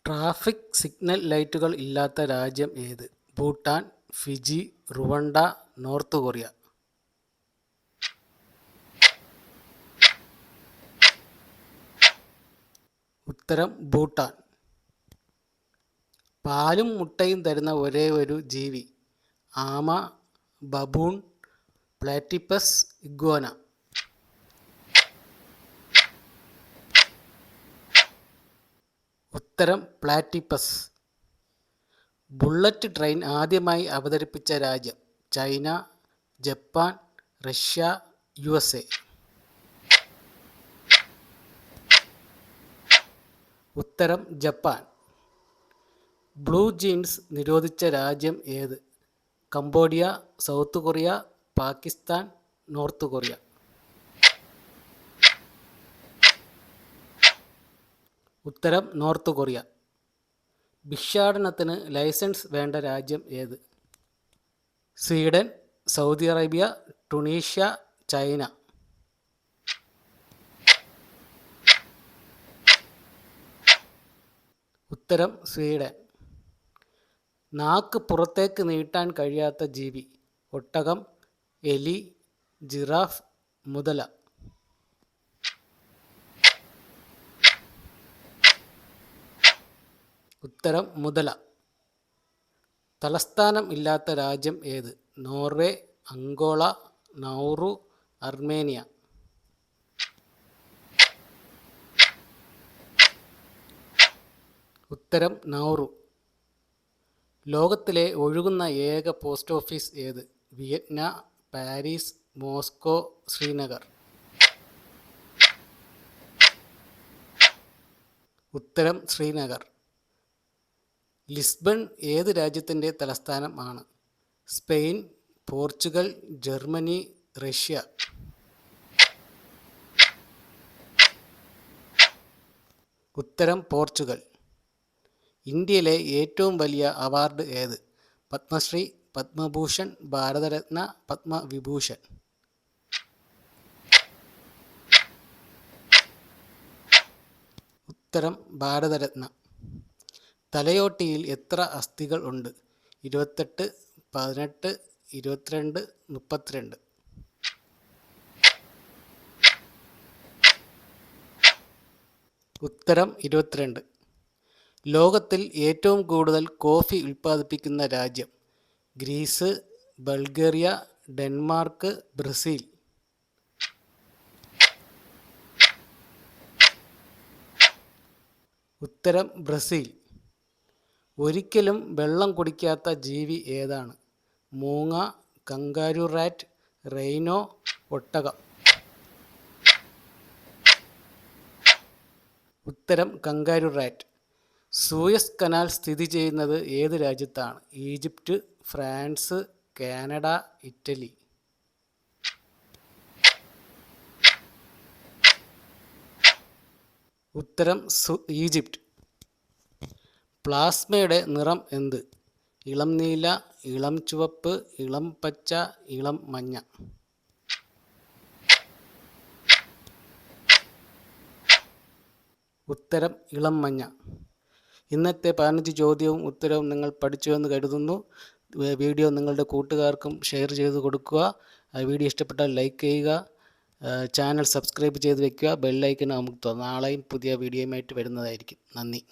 Traffic signal ലൈറ്റുകൾ ഇല്ലാത്ത രാജ്യം ഏത്? Bhutan, Fiji, Rwanda, North Korea. ഉത്തരം ഭൂട്ടാൻ. പാലും മുട്ടയും തരുന്ന ഒരേ ഒരു ജീവി? ആമ, ബബൂൺ, പ്ലാറ്റിപ്പസ്, ഇഗ്വാന. ഉത്തരം പ്ലാറ്റിപ്പസ്. ബുള്ളറ്റ് ട്രെയിൻ ആദ്യമായി അവതരിപ്പിച്ച രാജ്യം? China, Japan, Russia, USA. ഉത്തരം ജപ്പാൻ. ബ്ലൂ ജീൻസ് നിരോധിച്ച രാജ്യം ഏത്? Cambodia, South Korea, Pakistan, North Korea. ഉത്തരം നോർത്ത് കൊറിയ. ഭിക്ഷാടനത്തിന് ലൈസൻസ് വേണ്ട രാജ്യം ഏത്? Sweden, Saudi Arabia, Tunisia, China. ഉത്തരം സ്വീഡൻ. നാക്ക് പുറത്തേക്ക് നീട്ടാൻ കഴിയാത്ത ജീവി? ഒട്ടകം, എലി, ജിറാഫ്, മുതല. ഉത്തരം മുതല. തലസ്ഥാനം ഇല്ലാത്ത രാജ്യം ഏത്? Norway, Angola, Nauru, Armenia. ഉത്തരം നൗറു. ലോകത്തിലെ ഒഴുകുന്ന ഏക പോസ്റ്റ് ഓഫീസ് ഏത്? Vietnam, Paris, Moscow, Srinagar. ഉത്തരം ശ്രീനഗർ. ലിസ്ബൺ ഏത് രാജ്യത്തിൻ്റെ തലസ്ഥാനം ആണ്? Spain, Portugal, Germany, Russia. ഉത്തരം പോർച്ചുഗൽ. ഇന്ത്യയിലെ ഏറ്റവും വലിയ അവാർഡ് ഏത്? പത്മശ്രീ, പത്മഭൂഷൺ, ഭാരതരത്ന, പത്മവിഭൂഷൺ. ഉത്തരം ഭാരതരത്ന. തലയോട്ടിയിൽ എത്ര അസ്ഥികൾ ഉണ്ട്? 28, 18, 22, 32. ഉത്തരം 22. ലോകത്തിൽ ഏറ്റവും കൂടുതൽ കോഫി ഉൽപ്പാദിപ്പിക്കുന്ന രാജ്യം? Greece, Bulgaria, Denmark, Brazil. ഉത്തരം ബ്രസീൽ. ഒരിക്കലും വെള്ളം കുടിക്കാത്ത ജീവി ഏതാണ്? മൂങ്ങ, കങ്കാരു റാറ്റ്, റൈനോ, ഒട്ടകം. ഉത്തരം കങ്കാരു റാറ്റ്. സൂയസ് കനാൽ സ്ഥിതി ചെയ്യുന്നത് ഏത് രാജ്യത്താണ്? Egypt, France, Canada, Italy. ഉത്തരം ഈജിപ്റ്റ്. പ്ലാസ്മയുടെ നിറം എന്ത്? ഇളം നീല, ഇളം ചുവപ്പ്, ഇളം പച്ച, ഇളം മഞ്ഞ. ഉത്തരം ഇളം മഞ്ഞ. ഇന്നത്തെ 15 ചോദ്യവും ഉത്തരവും നിങ്ങൾ പഠിച്ചു എന്ന് കരുതുന്നു. വീഡിയോ നിങ്ങളുടെ കൂട്ടുകാർക്കും ഷെയർ ചെയ്ത് കൊടുക്കുക. വീഡിയോ ഇഷ്ടപ്പെട്ടാൽ ലൈക്ക് ചെയ്യുക. ചാനൽ സബ്സ്ക്രൈബ് ചെയ്ത് വയ്ക്കുക. ബെല്ലൈക്കൺ അമർത്തുക. നാളെയും പുതിയ വീഡിയോയുമായിട്ട് വരുന്നതായിരിക്കും. നന്ദി.